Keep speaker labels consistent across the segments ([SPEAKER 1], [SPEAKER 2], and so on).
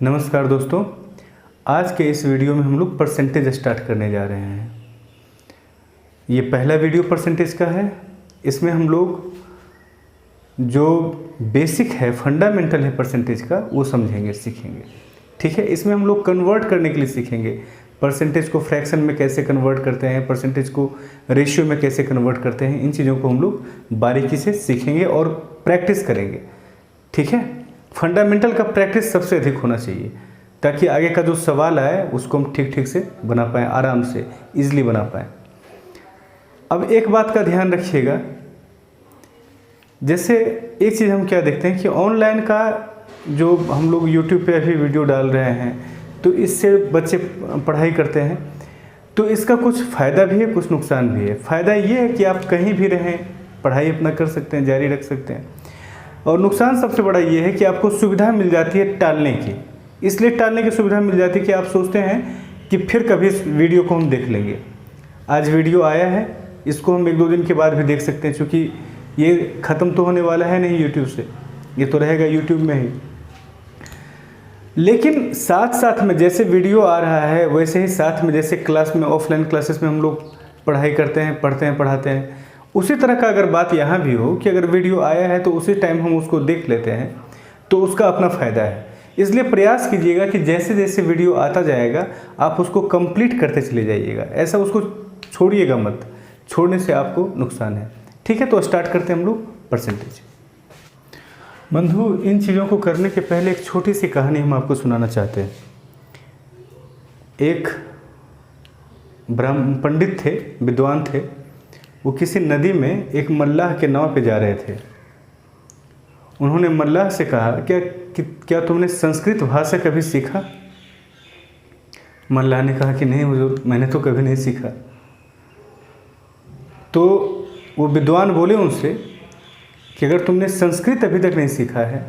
[SPEAKER 1] नमस्कार दोस्तों, आज के इस वीडियो में हम लोग परसेंटेज स्टार्ट करने जा रहे हैं। ये पहला वीडियो परसेंटेज का है। इसमें हम लोग जो बेसिक है, फंडामेंटल है परसेंटेज का, वो समझेंगे, सीखेंगे। ठीक है। इसमें हम लोग कन्वर्ट करने के लिए सीखेंगे। परसेंटेज को फ्रैक्शन में कैसे कन्वर्ट करते हैं, परसेंटेज को रेशियो में कैसे कन्वर्ट करते हैं, इन चीज़ों को हम लोग बारीकी से सीखेंगे और प्रैक्टिस करेंगे। ठीक है। फंडामेंटल का प्रैक्टिस सबसे अधिक होना चाहिए, ताकि आगे का जो सवाल आए उसको हम ठीक से बना पाएँ, आराम से ईजिली बना पाएँ। अब एक बात का ध्यान रखिएगा, जैसे एक चीज़ हम क्या देखते हैं कि ऑनलाइन का जो हम लोग यूट्यूब पे अभी वीडियो डाल रहे हैं, तो इससे बच्चे पढ़ाई करते हैं, तो इसका कुछ फ़ायदा भी है, कुछ नुकसान भी है। फ़ायदा ये है कि आप कहीं भी रहें, पढ़ाई अपना कर सकते हैं, जारी रख सकते हैं। और नुकसान सबसे बड़ा ये है कि आपको सुविधा मिल जाती है टालने की। इसलिए टालने की सुविधा मिल जाती है कि आप सोचते हैं कि फिर कभी इस वीडियो को हम देख लेंगे। आज वीडियो आया है, इसको हम 1-2 दिन के बाद भी देख सकते हैं, क्योंकि ये ख़त्म तो होने वाला है नहीं यूट्यूब से, ये तो रहेगा यूट्यूब में ही। लेकिन साथ साथ में जैसे वीडियो आ रहा है, वैसे ही साथ में जैसे क्लास में, ऑफलाइन क्लासेस में हम लोग पढ़ाई करते हैं, पढ़ते हैं, पढ़ाते हैं, उसी तरह का अगर बात यहाँ भी हो कि अगर वीडियो आया है तो उसी टाइम हम उसको देख लेते हैं, तो उसका अपना फ़ायदा है। इसलिए प्रयास कीजिएगा कि जैसे जैसे वीडियो आता जाएगा आप उसको कंप्लीट करते चले जाइएगा। ऐसा उसको छोड़िएगा मत, छोड़ने से आपको नुकसान है। ठीक है। तो स्टार्ट करते हैं हम लोग परसेंटेज। बंधु, इन चीज़ों को करने के पहले एक छोटी सी कहानी हम आपको सुनाना चाहते हैं। एक ब्राह्मण पंडित थे, विद्वान थे। वो किसी नदी में एक मल्लाह के नाव पे जा रहे थे। उन्होंने मल्लाह से कहा, क्या तुमने संस्कृत भाषा कभी सीखा? मल्लाह ने कहा कि नहीं हुजूर, मैंने तो कभी नहीं सीखा। तो वो विद्वान बोले उनसे कि अगर तुमने संस्कृत अभी तक नहीं सीखा है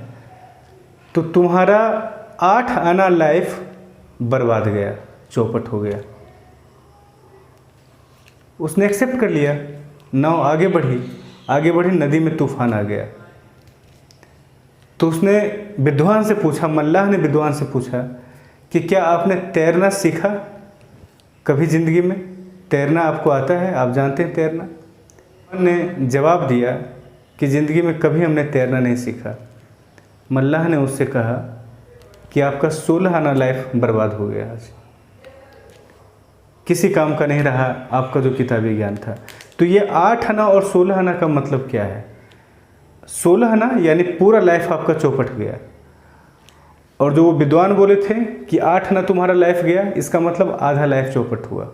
[SPEAKER 1] तो तुम्हारा 8 आना लाइफ बर्बाद गया, चौपट हो गया। उसने एक्सेप्ट कर लिया। नाव आगे बढ़ी, नदी में तूफान आ गया। तो उसने विद्वान से पूछा, मल्लाह ने विद्वान से पूछा कि क्या आपने तैरना सीखा कभी ज़िंदगी में? तैरना आपको आता है, आप जानते हैं तैरना? ने जवाब दिया कि ज़िंदगी में कभी हमने तैरना नहीं सीखा। मल्लाह ने उससे कहा कि आपका 16 आना लाइफ बर्बाद हो गया, आज किसी काम का नहीं रहा आपका जो किताबी ज्ञान था। तो ये 8 आना और 16 आना का मतलब क्या है? 16 आना यानी पूरा लाइफ आपका चौपट गया, और जो वो विद्वान बोले थे कि 8 आना तुम्हारा लाइफ गया, इसका मतलब आधा लाइफ चौपट हुआ।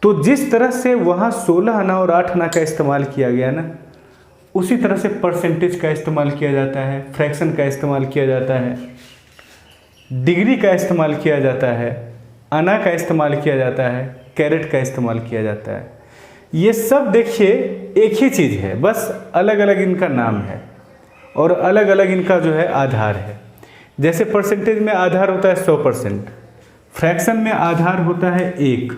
[SPEAKER 1] तो जिस तरह से वहाँ 16 आना और 8 आना का इस्तेमाल किया गया ना, उसी तरह से परसेंटेज का इस्तेमाल किया जाता है, फ्रैक्शन का इस्तेमाल किया जाता है, डिग्री का इस्तेमाल किया जाता है, आना का इस्तेमाल किया जाता है, कैरेट का इस्तेमाल किया जाता है। ये सब देखिए एक ही चीज़ है, बस अलग अलग इनका नाम है और अलग अलग इनका जो है आधार है। जैसे परसेंटेज में आधार होता है 100%, फ्रैक्शन में आधार होता है 1,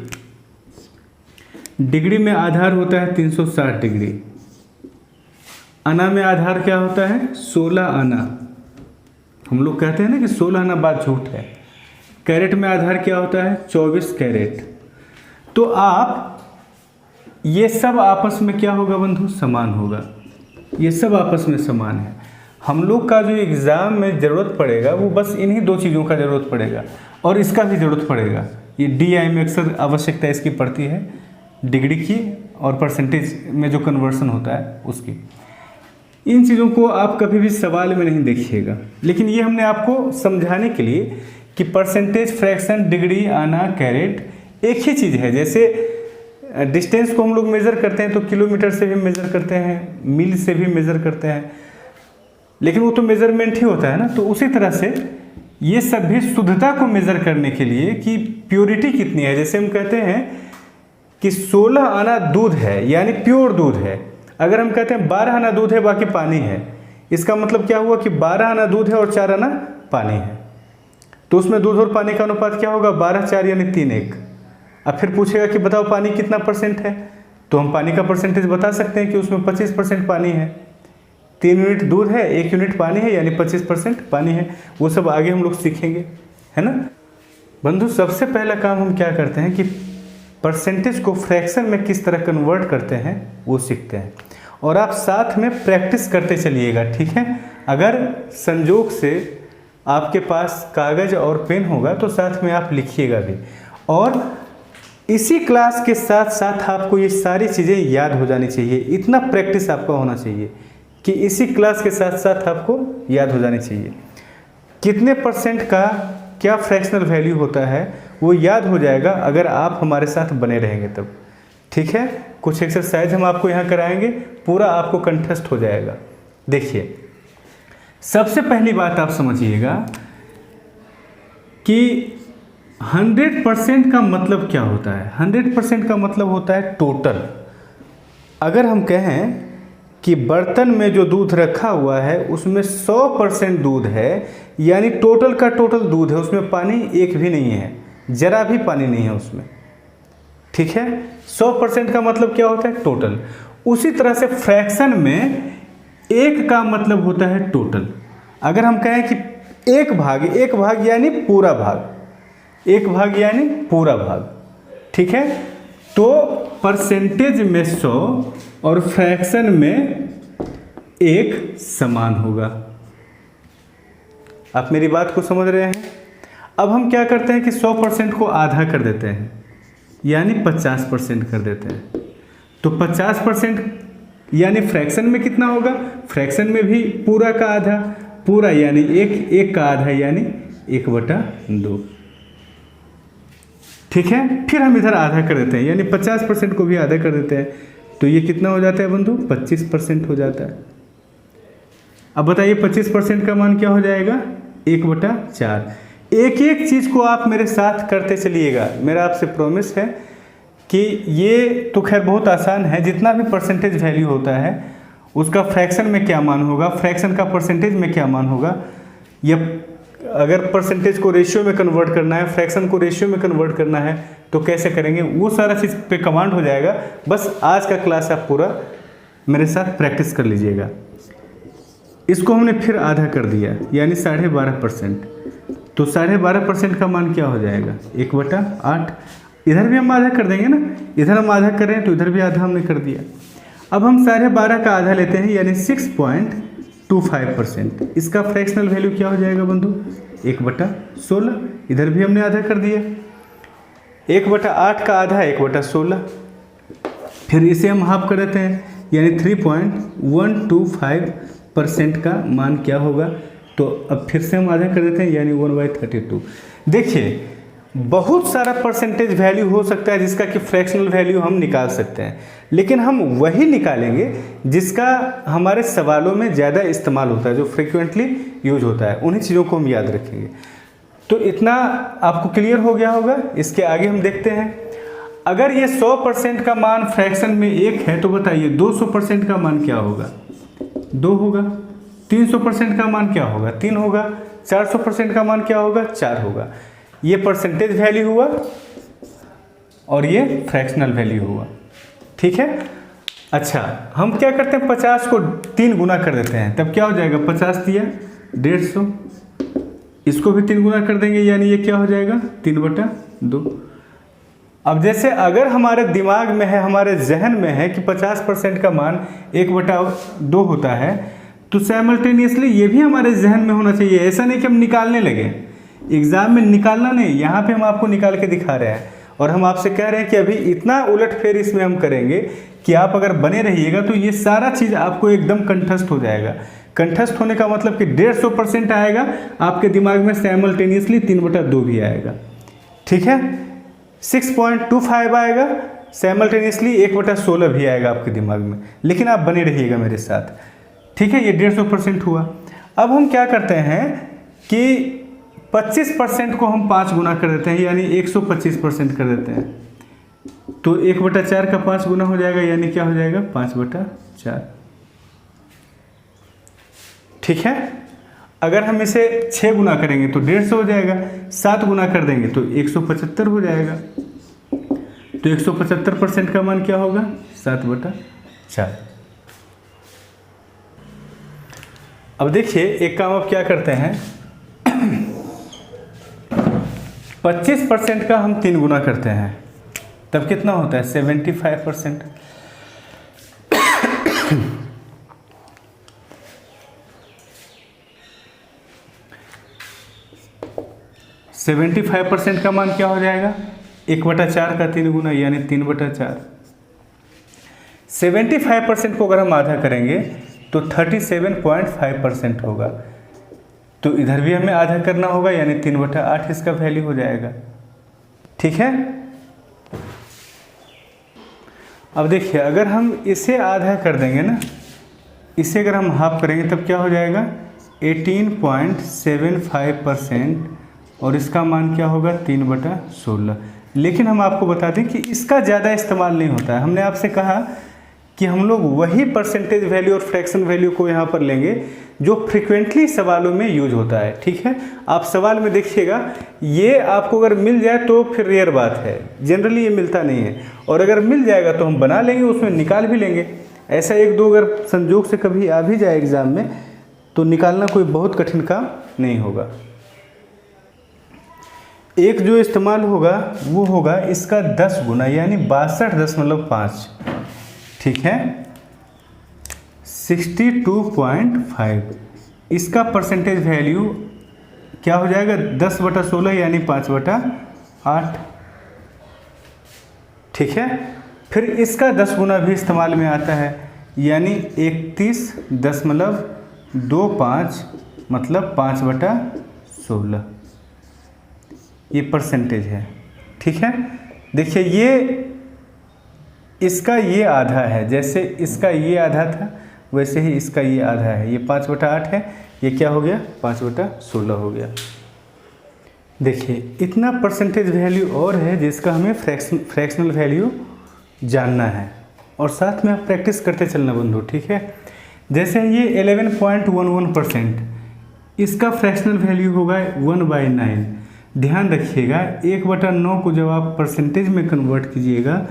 [SPEAKER 1] डिग्री में आधार होता है 360 डिग्री, आना में आधार क्या होता है? 16 आना। हम लोग कहते हैं ना कि 16 आना बात झूठ है। कैरेट में आधार क्या होता है? 24 कैरेट। तो आप ये सब आपस में क्या होगा बंधु? समान होगा। ये सब आपस में समान है। हम लोग का जो एग्ज़ाम में ज़रूरत पड़ेगा वो बस इन्हीं 2 चीज़ों का ज़रूरत पड़ेगा, और इसका भी ज़रूरत पड़ेगा। ये DI में अक्सर आवश्यकता इसकी पड़ती है, डिग्री की और परसेंटेज में जो कन्वर्सन होता है उसकी। इन चीज़ों को आप कभी भी सवाल में नहीं देखिएगा, लेकिन ये हमने आपको समझाने के लिए कि परसेंटेज, फ्रैक्शन, डिग्री, आना, कैरेट एक ही चीज़ है। जैसे डिस्टेंस को हम लोग मेज़र करते हैं तो किलोमीटर से भी मेज़र करते हैं, मील से भी मेज़र करते हैं, लेकिन वो तो मेज़रमेंट ही होता है ना। तो उसी तरह से ये सब भी शुद्धता को मेज़र करने के लिए कि प्योरिटी कितनी है। जैसे हम कहते हैं कि 16 आना दूध है, यानी प्योर दूध है। अगर हम कहते हैं 12 आना दूध है बाकी पानी है, इसका मतलब क्या हुआ कि 12 आना दूध है और 4 आना पानी है। तो उसमें दूध और पानी का अनुपात क्या होगा? 12:4 यानी 3:1। अब फिर पूछेगा कि बताओ पानी कितना % है, तो हम पानी का परसेंटेज बता सकते हैं कि उसमें 25% पानी है। 3 यूनिट दूध है, 1 यूनिट पानी है, यानी 25% पानी है। वो सब आगे हम लोग सीखेंगे, है ना बंधु। सबसे पहला काम हम क्या करते हैं कि परसेंटेज को फ्रैक्शन में किस तरह कन्वर्ट करते हैं वो सीखते हैं, और आप साथ में प्रैक्टिस करते चलिएगा, ठीक है। अगर संजोग से आपके पास कागज़ और पेन होगा तो साथ में आप लिखिएगा भी, और इसी क्लास के साथ साथ आपको ये सारी चीज़ें याद हो जानी चाहिए। इतना प्रैक्टिस आपका होना चाहिए कि इसी क्लास के साथ साथ आपको याद हो जानी चाहिए। कितने परसेंट का क्या फ्रैक्शनल वैल्यू होता है वो याद हो जाएगा अगर आप हमारे साथ बने रहेंगे तब, ठीक है। कुछ एक्सरसाइज हम आपको यहाँ कराएंगे, पूरा आपको कंठस्थ हो जाएगा। देखिए, सबसे पहली बात आप समझिएगा कि 100% का मतलब क्या होता है। 100% का मतलब होता है टोटल। अगर हम कहें कि बर्तन में जो दूध रखा हुआ है उसमें 100% दूध है, यानी टोटल का टोटल दूध है, उसमें पानी एक भी नहीं है, जरा भी पानी नहीं है उसमें, ठीक है। 100% का मतलब क्या होता है? टोटल। उसी तरह से फ्रैक्शन में एक का मतलब होता है टोटल। अगर हम कहें कि एक भाग यानी पूरा भाग, एक भाग यानी पूरा भाग, ठीक है। तो परसेंटेज में 100 और फ्रैक्शन में 1 समान होगा। आप मेरी बात को समझ रहे हैं? अब हम क्या करते हैं कि 100% को आधा कर देते हैं, यानी 50% कर देते हैं। तो 50% यानी फ्रैक्शन में कितना होगा? फ्रैक्शन में भी पूरा का आधा, पूरा यानी 1 का आधा यानी 1/2, ठीक है। फिर हम इधर आधा कर देते हैं, यानी 50% को भी आधा कर देते हैं, तो ये कितना हो जाता है बंधु? 25% हो जाता है। अब बताइए 25% का मान क्या हो जाएगा? 1/4। एक एक चीज़ को आप मेरे साथ करते चलिएगा, मेरा आपसे प्रॉमिस है कि ये तो खैर बहुत आसान है। जितना भी परसेंटेज वैल्यू होता है उसका फ्रैक्शन में क्या मान होगा, फ्रैक्शन का परसेंटेज में क्या मान होगा, या अगर परसेंटेज को रेशियो में कन्वर्ट करना है, फ्रैक्शन को रेशियो में कन्वर्ट करना है तो कैसे करेंगे, वो सारा चीज़ पे कमांड हो जाएगा। बस आज का क्लास आप पूरा मेरे साथ प्रैक्टिस कर लीजिएगा। इसको हमने फिर आधा कर दिया, यानी 12.5%। तो 12.5% का मान क्या हो जाएगा? 1/8। इधर भी हम आधा कर देंगे ना, इधर हम आधा कर रहे हैं तो इधर भी आधा हमने कर दिया। अब हम 12.5 का आधा लेते हैं, यानी 6.25%। इसका फ्रैक्शनल वैल्यू क्या हो जाएगा बंधु? 1/16। इधर भी हमने आधा कर दिया। 1/8 का आधा 1/16। फिर इसे हम हाफ कर देते हैं, यानी 3.125% का मान क्या होगा? तो अब फिर से हम आधा कर देते हैं, यानी 1/32। देखिए, बहुत सारा परसेंटेज वैल्यू हो सकता है जिसका कि फ्रैक्शनल वैल्यू हम निकाल सकते हैं, लेकिन हम वही निकालेंगे जिसका हमारे सवालों में ज़्यादा इस्तेमाल होता है, जो फ्रिक्वेंटली यूज होता है। उन्हीं चीज़ों को हम याद रखेंगे। तो इतना आपको क्लियर हो गया होगा। इसके आगे हम देखते हैं, अगर ये 100% का मान फ्रैक्शन में 1 है तो बताइए 200% का मान क्या होगा? 2 होगा। 300% का मान क्या होगा? 3 होगा। 400% का मान क्या होगा? 4 होगा। ये परसेंटेज वैल्यू हुआ और ये फ्रैक्शनल वैल्यू हुआ, ठीक है। अच्छा, हम क्या करते हैं? 50 को 3 गुना कर देते हैं, तब क्या हो जाएगा? 50 दिया 150, इसको भी 3 गुना कर देंगे, यानी ये क्या हो जाएगा? 3/2। अब जैसे अगर हमारे दिमाग में है, हमारे जहन में है कि 50% का मान 1/2 होता है, तो साइमल्टेनियसली ये भी हमारे जहन में होना चाहिए। ऐसा नहीं कि हम निकालने लगे, एग्जाम में निकालना नहीं, यहाँ पे हम आपको निकाल के दिखा रहे हैं और हम आपसे कह रहे हैं कि अभी इतना उलटफेर इसमें हम करेंगे कि आप अगर बने रहिएगा तो ये सारा चीज़ आपको एकदम कंठस्थ हो जाएगा। कंठस्थ होने का मतलब कि 150% आएगा आपके दिमाग में, साइमल्टेनियसली 3/2 भी आएगा, ठीक है। 6.25 आएगा, साइमल्टेनियसली 1/16 भी आएगा आपके दिमाग में, लेकिन आप बने रहिएगा मेरे साथ, ठीक है। ये 150% हुआ। अब हम क्या करते हैं कि 25% को हम 5 गुना कर देते हैं, यानी 125% कर देते हैं। तो 1/4 का 5 गुना हो जाएगा, यानी क्या हो जाएगा? 5/4, ठीक है। अगर हम इसे 6 गुना करेंगे तो 150 हो जाएगा, 7 गुना कर देंगे तो 175 हो जाएगा। तो 175% का मान क्या होगा? 7/4। अब देखिए एक काम आप क्या करते हैं, 25% का हम 3 गुना करते हैं, तब कितना होता है 75%। 75% का मान क्या हो जाएगा, 1/4 का 3 गुना यानी 3/4। 75% को अगर हम आधा करेंगे तो 37.5% होगा, तो इधर भी हमें आधा करना होगा यानी 3/8 इसका वैल्यू हो जाएगा। ठीक है, अब देखिए अगर हम इसे आधा कर देंगे ना, इसे अगर हम हाफ करेंगे तब क्या हो जाएगा 18.75%, और इसका मान क्या होगा 3/16। लेकिन हम आपको बता दें कि इसका ज़्यादा इस्तेमाल नहीं होता है। हमने आपसे कहा कि हम लोग वही परसेंटेज वैल्यू और फ्रैक्शन वैल्यू को यहाँ पर लेंगे जो फ्रिक्वेंटली सवालों में यूज होता है। ठीक है, आप सवाल में देखिएगा, ये आपको अगर मिल जाए तो फिर रेयर बात है, जनरली ये मिलता नहीं है, और अगर मिल जाएगा तो हम बना लेंगे, उसमें निकाल भी लेंगे। ऐसा 1-2 अगर संजोग से कभी आ भी जाए एग्ज़ाम में तो निकालना कोई बहुत कठिन काम नहीं होगा। एक जो इस्तेमाल होगा वो होगा इसका 10 गुना यानी 62.5। ठीक है, 62.5 इसका परसेंटेज वैल्यू क्या हो जाएगा 10/16 यानी 5/8। ठीक है, फिर इसका 10 गुना भी इस्तेमाल में आता है यानी 31.25 मतलब 5/16, ये परसेंटेज है। ठीक है, देखिए ये इसका ये आधा है, जैसे इसका ये आधा था वैसे ही इसका ये आधा है, ये 5/8 है, ये क्या हो गया 5/16 हो गया। देखिए इतना परसेंटेज वैल्यू और है जिसका हमें फ्रैक्शनल वैल्यू जानना है, और साथ में आप प्रैक्टिस करते चलना बंधु। ठीक है, जैसे ये 11.11%, इसका फ्रैक्शनल वैल्यू होगा 1/9। ध्यान रखिएगा 1/9 को जब आप परसेंटेज में कन्वर्ट कीजिएगा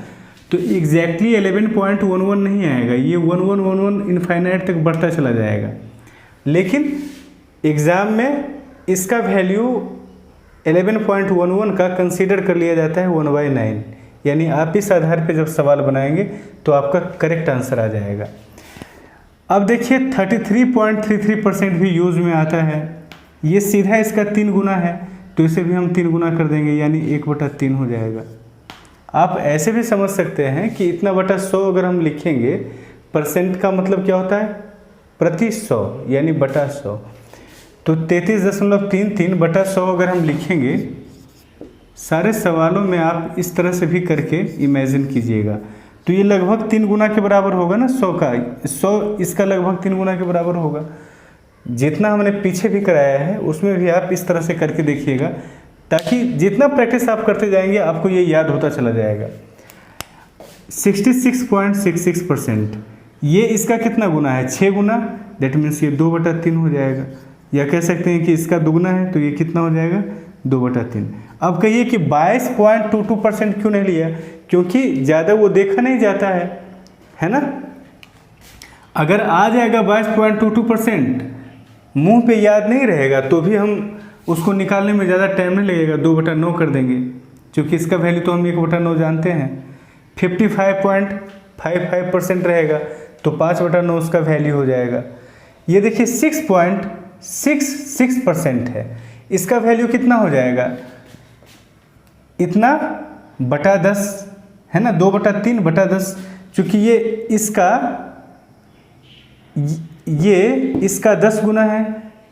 [SPEAKER 1] तो एग्जैक्टली 11.11 नहीं आएगा, ये 1111 इनफाइनाइट तक बढ़ता चला जाएगा। लेकिन एग्ज़ाम में इसका वैल्यू 11.11 का कंसीडर कर लिया जाता है 1/9, यानी आप इस आधार पे जब सवाल बनाएंगे तो आपका करेक्ट आंसर आ जाएगा। अब देखिए 33.33% भी यूज़ में आता है, ये सीधा इसका 3 गुना है, तो इसे भी हम 3 गुना कर देंगे यानी 1/3 हो जाएगा। आप ऐसे भी समझ सकते हैं कि इतना बटा 100 अगर हम लिखेंगे, परसेंट का मतलब क्या होता है प्रति 100 यानी बटा 100, तो 33.33/100 अगर हम लिखेंगे, सारे सवालों में आप इस तरह से भी करके इमेजिन कीजिएगा, तो ये लगभग 3 गुना के बराबर होगा ना 100 का, 100 इसका लगभग 3 गुना के बराबर होगा। जितना हमने पीछे भी कराया है उसमें भी आप इस तरह से करके देखिएगा, ताकि जितना प्रैक्टिस आप करते जाएंगे आपको ये याद होता चला जाएगा। 66.66%, ये इसका कितना गुना है 6 गुना, दैट मीन्स ये 2/3 हो जाएगा, या कह सकते हैं कि इसका दुगुना है तो ये कितना हो जाएगा 2/3। अब कहिए कि 22.22% क्यों नहीं लिया, क्योंकि ज़्यादा वो देखा नहीं जाता है ना। अगर आ जाएगा 22.22%, मुंह पे याद नहीं रहेगा तो भी हम उसको निकालने में ज़्यादा टाइम नहीं लगेगा, 2/9 कर देंगे, क्योंकि इसका वैल्यू तो हम 1/9 जानते हैं। 55.55% रहेगा तो 5/9 उसका वैल्यू हो जाएगा। ये देखिए 6.66% है, इसका वैल्यू कितना हो जाएगा, इतना बटा 10 है ना, 2/3/10, चूँकि ये इसका 10 गुना है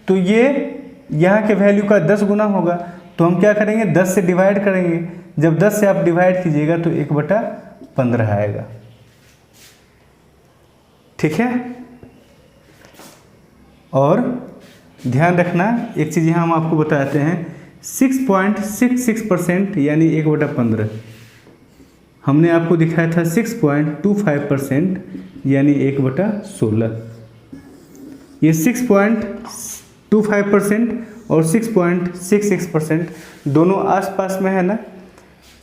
[SPEAKER 1] तो ये यहाँ के वैल्यू का 10 गुना होगा, तो हम क्या करेंगे 10 से डिवाइड करेंगे, जब 10 से आप डिवाइड कीजिएगा तो 1/15 आएगा। ठीक है, और ध्यान रखना एक चीज़ यहाँ हम आपको बताते हैं, 6.66% यानी 1/15, हमने आपको दिखाया था 6.25% यानी 1/16। ये 6.25% और 6.66% दोनों आसपास में है ना,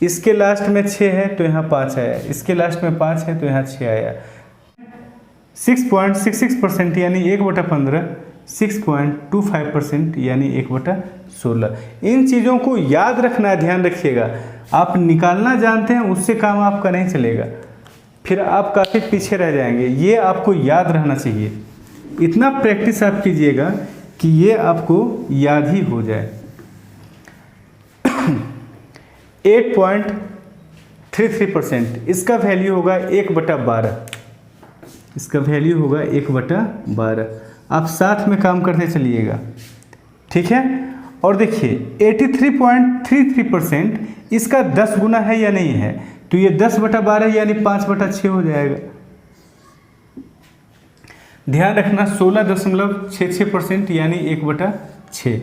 [SPEAKER 1] इसके लास्ट में 6 है तो यहाँ 5 आया, इसके लास्ट में 5 है तो यहाँ 6 आया। 6.66% यानी 1/15 6.25% यानी 1/16। इन चीज़ों को याद रखना, ध्यान रखिएगा। आप निकालना जानते हैं उससे काम आपका नहीं चलेगा, फिर आप काफ़ी पीछे रह जाएंगे। ये आपको याद रहना चाहिए, इतना प्रैक्टिस आप कीजिएगा कि ये आपको याद ही हो जाए। 8.33%, इसका वैल्यू होगा 1/12। इसका वैल्यू होगा 1/12। आप साथ में काम करते चलिएगा, ठीक है। और देखिए 83.33%, इसका 10 गुना है या नहीं है, तो ये 10/12 यानी 5/6 हो जाएगा। ध्यान रखना 16.66% यानी 1/6।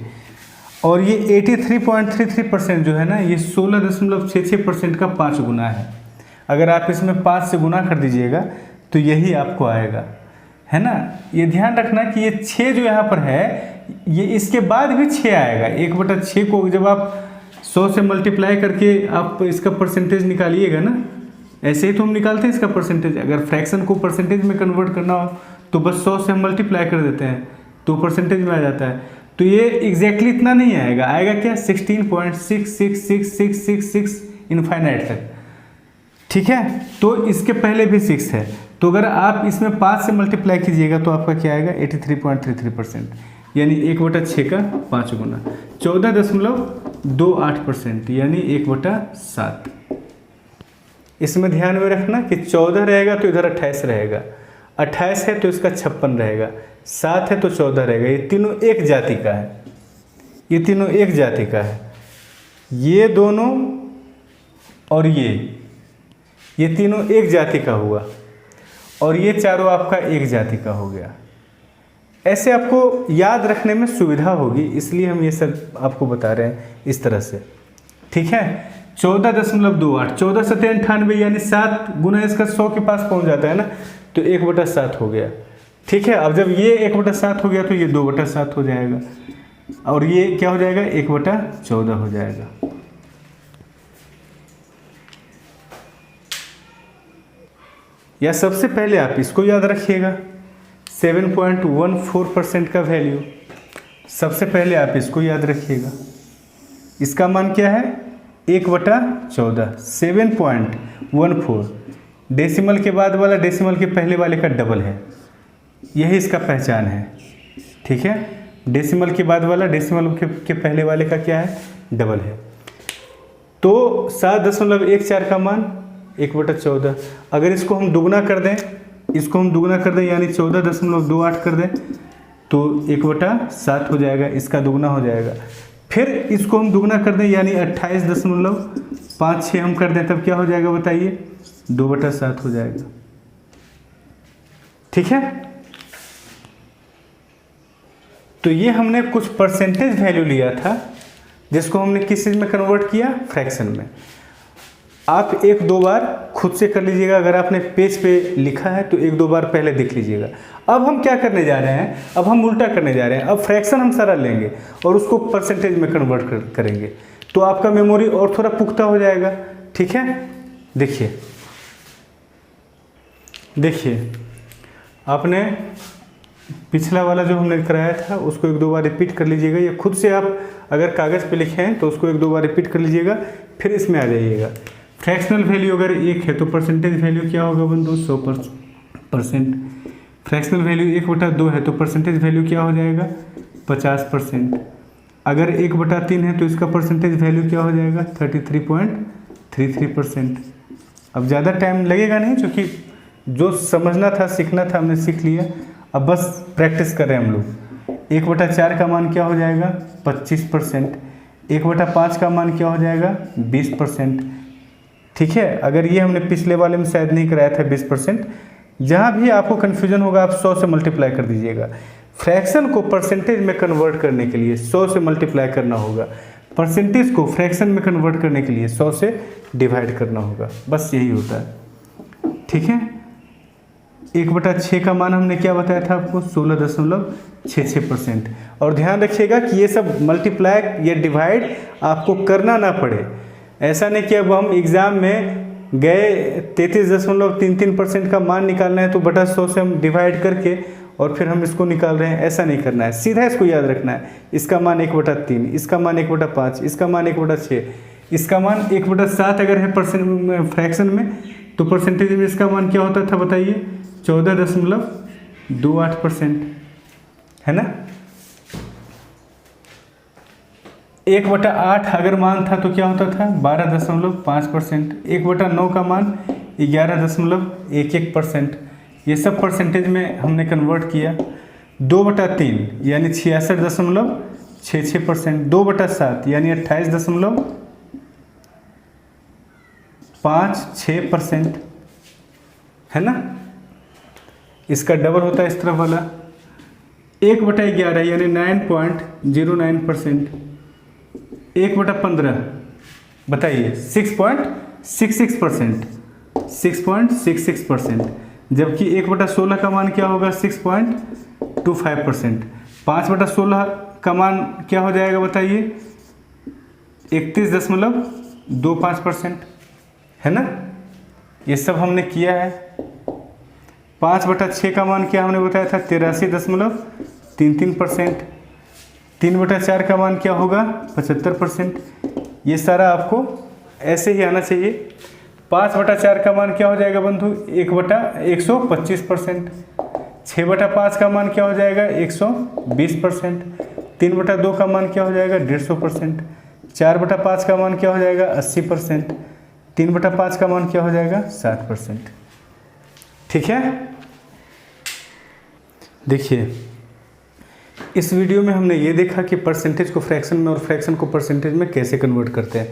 [SPEAKER 1] और ये 83.33% जो है ना, ये 16.66% का 5 गुना है। अगर आप इसमें 5 से गुना कर दीजिएगा तो यही आपको आएगा, है ना। ये ध्यान रखना कि ये 6 जो यहाँ पर है, ये इसके बाद भी 6 आएगा। 1/6 को जब आप 100 से मल्टीप्लाई करके आप इसका परसेंटेज निकालिएगा ना, ऐसे ही तो हम निकालते हैं इसका परसेंटेज। अगर फ्रैक्शन को परसेंटेज में कन्वर्ट करना हो तो बस 100 से हम मल्टीप्लाई कर देते हैं तो परसेंटेज में आ जाता है। तो ये एग्जैक्टली इतना नहीं आएगा, आएगा क्या 16.666666 इनफाइनाइट तक, ठीक है। तो इसके पहले भी 6 है, तो अगर आप इसमें 5 से मल्टीप्लाई कीजिएगा तो आपका क्या आएगा 83.33% यानी 1/6 का 5 गुना, 14.28% यानी 1/7। इसमें ध्यान में रखना कि 14 रहेगा तो इधर 28 रहेगा, 28 है तो इसका 56 रहेगा, 7 है तो 14 रहेगा। ये तीनों एक जाति का है, ये तीनों एक जाति का है। ये दोनों और ये तीनों एक जाति का हुआ, और ये चारों आपका एक जाति का हो गया। ऐसे आपको याद रखने में सुविधा होगी, इसलिए हम ये सब आपको बता रहे हैं इस तरह से, ठीक है। 14.28, 14 से 98 यानी 7 गुना इसका 100 के पास पहुंच जाता है ना, तो 1/7 हो गया, ठीक है। अब जब ये 1/7 हो गया तो ये 2/7 हो जाएगा, और ये क्या हो जाएगा 1/14 हो जाएगा। या सबसे पहले आप इसको याद रखिएगा, 7.14% का वैल्यू, सबसे पहले आप इसको याद रखिएगा। इसका मान क्या है 1/14, 7.14। डेसिमल के बाद वाला डेसिमल के पहले वाले का डबल है, यही इसका पहचान है, ठीक है। डेसिमल के बाद वाला डेसिमल के पहले वाले का क्या है डबल है। तो 7.14 का मान 1/14। अगर इसको हम दुगना कर दें, इसको हम दुगना कर दें यानी 14.28 कर दें तो 1/7 हो जाएगा, इसका दुगना हो जाएगा। फिर इसको हम दुगना कर दें यानी 28.56 हम कर दें, तब क्या हो जाएगा बताइए 2/7 हो जाएगा, ठीक है। तो ये हमने कुछ परसेंटेज वैल्यू लिया था, जिसको हमने किस चीज़ में कन्वर्ट किया, फ्रैक्शन में। आप 1-2 बार खुद से कर लीजिएगा, अगर आपने पेज पे लिखा है तो 1-2 बार पहले देख लीजिएगा। अब हम क्या करने जा रहे हैं, अब हम उल्टा करने जा रहे हैं। अब फ्रैक्शन हम सारा लेंगे और उसको परसेंटेज में कन्वर्ट करेंगे, तो आपका मेमोरी और थोड़ा पुख्ता हो जाएगा, ठीक है। देखिए आपने पिछला वाला जो हमने कराया था उसको 1-2 बार रिपीट कर लीजिएगा, या खुद से आप अगर कागज़ पे लिखे हैं तो उसको 1-2 बार रिपीट कर लीजिएगा, फिर इसमें आ जाइएगा। फ्रैक्शनल वैल्यू अगर 1 है तो परसेंटेज वैल्यू क्या होगा बंधु 100%। फ्रैक्शनल वैल्यू 1/2 है तो परसेंटेज वैल्यू क्या हो जाएगा 50%। अगर 1/3 है तो इसका परसेंटेज वैल्यू क्या हो जाएगा 33.33%। अब ज़्यादा टाइम लगेगा नहीं, क्योंकि जो समझना था सीखना था हमने सीख लिया, अब बस प्रैक्टिस कर रहे हैं हम लोग। 1/4 का मान क्या हो जाएगा 25%, 1/5 का मान क्या हो जाएगा 20%, ठीक है। अगर ये हमने पिछले वाले में शायद नहीं कराया था 20%। जहाँ भी आपको कन्फ्यूजन होगा आप 100 से मल्टीप्लाई कर दीजिएगा। फ्रैक्शन को परसेंटेज में कन्वर्ट करने के लिए 100 से मल्टीप्लाई करना होगा, परसेंटेज को फ्रैक्शन में कन्वर्ट करने के लिए 100 से डिवाइड करना होगा, बस यही होता है, ठीक है। 1/6 का मान हमने क्या बताया था आपको 16.66%। और ध्यान रखिएगा कि ये सब मल्टीप्लाई या डिवाइड आपको करना ना पड़े। ऐसा नहीं कि अब हम एग्ज़ाम में गए 33.33% का मान निकालना है तो 100 से हम डिवाइड करके और फिर हम इसको निकाल रहे हैं, ऐसा नहीं करना है, सीधा इसको याद रखना है। इसका मान 1/3, इसका मान 1/5, इसका मान 1/6, इसका मान 1/7 अगर है फ्रैक्शन में, तो परसेंटेज में इसका मान क्या होता था बताइए, 14.28%, है ना। 1/8 अगर मान था तो क्या होता था 12.5%, 1/9 का मान 11.11%। ये सब परसेंटेज में हमने कन्वर्ट किया। 2/3 यानी 66.66%, 2/7 यानी 28.56%, है ना। इसका डबल होता है इस तरफ वाला। 1/11 यानी 9.09%, 1/15 बताइए 6.66%, 6.66%, जबकि 1/16 का मान क्या होगा 6.25%। 5/16 का मान क्या हो जाएगा बताइए 31.25%, है ना। ये सब हमने किया है। 5/6 का मान क्या हमने बताया था 83.33%। 3/4 का मान क्या होगा 75%। ये सारा आपको ऐसे ही आना चाहिए। 5/4 का मान क्या हो जाएगा बंधु 1/125%। 6/5 का मान क्या हो जाएगा 120%। 3/2 का मान क्या हो जाएगा 150%। 4/5 का मान क्या हो जाएगा 80%। 3/5 का मान क्या हो जाएगा 60%। ठीक है, देखिए इस वीडियो में हमने ये देखा कि परसेंटेज को फ्रैक्शन में और फ्रैक्शन को परसेंटेज में कैसे कन्वर्ट करते हैं।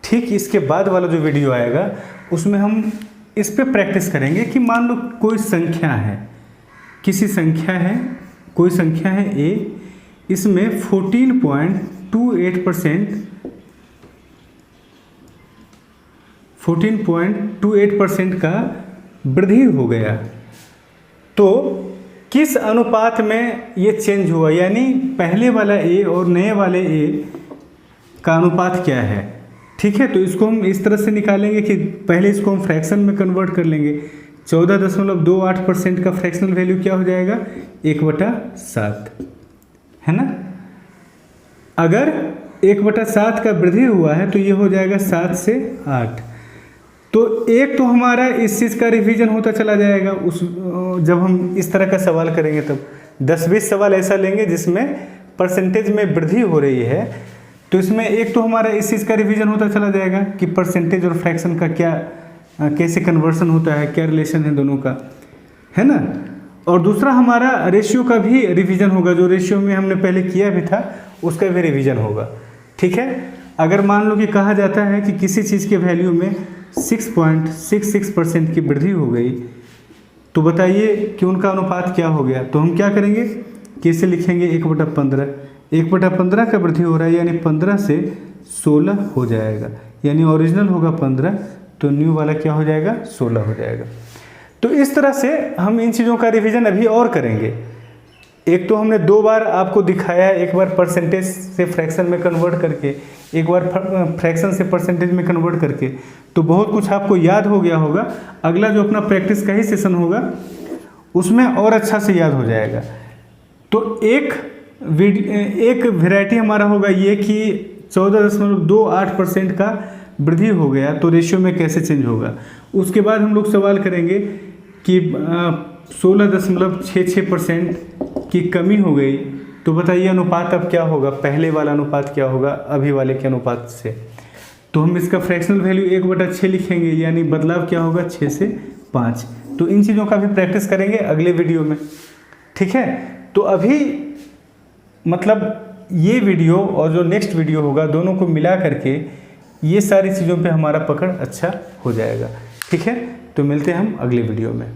[SPEAKER 1] ठीक इसके बाद वाला जो वीडियो आएगा उसमें हम इस पे प्रैक्टिस करेंगे कि मान लो कोई संख्या है, किसी संख्या है, कोई संख्या है ए, इसमें 14.28% का वृद्धि हो गया, तो किस अनुपात में ये चेंज हुआ, यानी पहले वाला ए और नए वाले ए का अनुपात क्या है। ठीक है, तो इसको हम इस तरह से निकालेंगे कि पहले इसको हम फ्रैक्शन में कन्वर्ट कर लेंगे। 14.28% का फ्रैक्शनल वैल्यू क्या हो जाएगा 1/7, है ना। अगर 1/7 का वृद्धि हुआ है तो ये हो जाएगा 7 से 8। तो एक तो हमारा इस चीज़ का रिवीजन होता चला जाएगा। जब हम इस तरह का सवाल करेंगे तब 10-20 सवाल ऐसा लेंगे जिसमें परसेंटेज में वृद्धि हो रही है, तो इसमें एक तो हमारा इस चीज़ का रिवीजन होता चला जाएगा कि परसेंटेज और फ्रैक्शन का क्या कैसे कन्वर्सन होता है, क्या रिलेशन है दोनों का, है ना। और दूसरा हमारा रेशियो का भी रिवीजन होगा, जो रेशियो में हमने पहले किया भी था उसका भी रिवीजन होगा। ठीक है, अगर मान लो कि कहा जाता है कि किसी चीज़ के वैल्यू में 6.66% की वृद्धि हो गई, तो बताइए कि उनका अनुपात क्या हो गया। तो हम क्या करेंगे कि इसे लिखेंगे 1/15। 1/15 का वृद्धि हो रहा है यानी 15 से 16 हो जाएगा, यानी ओरिजिनल होगा 15 तो न्यू वाला क्या हो जाएगा 16 हो जाएगा। तो इस तरह से हम इन चीज़ों का रिवीजन अभी और करेंगे। एक तो हमने 2 बार आपको दिखाया है, एक बार परसेंटेज से फ्रैक्शन में कन्वर्ट करके, एक बार फ्रैक्शन से परसेंटेज में कन्वर्ट करके, तो बहुत कुछ आपको याद हो गया होगा। अगला जो अपना प्रैक्टिस का ही सेशन होगा उसमें और अच्छा से याद हो जाएगा। तो एक वैरायटी हमारा होगा ये कि 14.28% का वृद्धि हो गया तो रेशियो में कैसे चेंज होगा। उसके बाद हम लोग सवाल करेंगे कि 16.66% की कमी हो गई, तो बताइए अनुपात अब क्या होगा, पहले वाला अनुपात क्या होगा अभी वाले के अनुपात से। तो हम इसका फ्रैक्शनल वैल्यू 1/6 लिखेंगे, यानी बदलाव क्या होगा 6 से 5। तो इन चीज़ों का भी प्रैक्टिस करेंगे अगले वीडियो में। ठीक है, तो अभी मतलब ये वीडियो और जो नेक्स्ट वीडियो होगा दोनों को मिला करके ये सारी चीज़ों पे हमारा पकड़ अच्छा हो जाएगा। ठीक है, तो मिलते हैं हम अगले वीडियो में।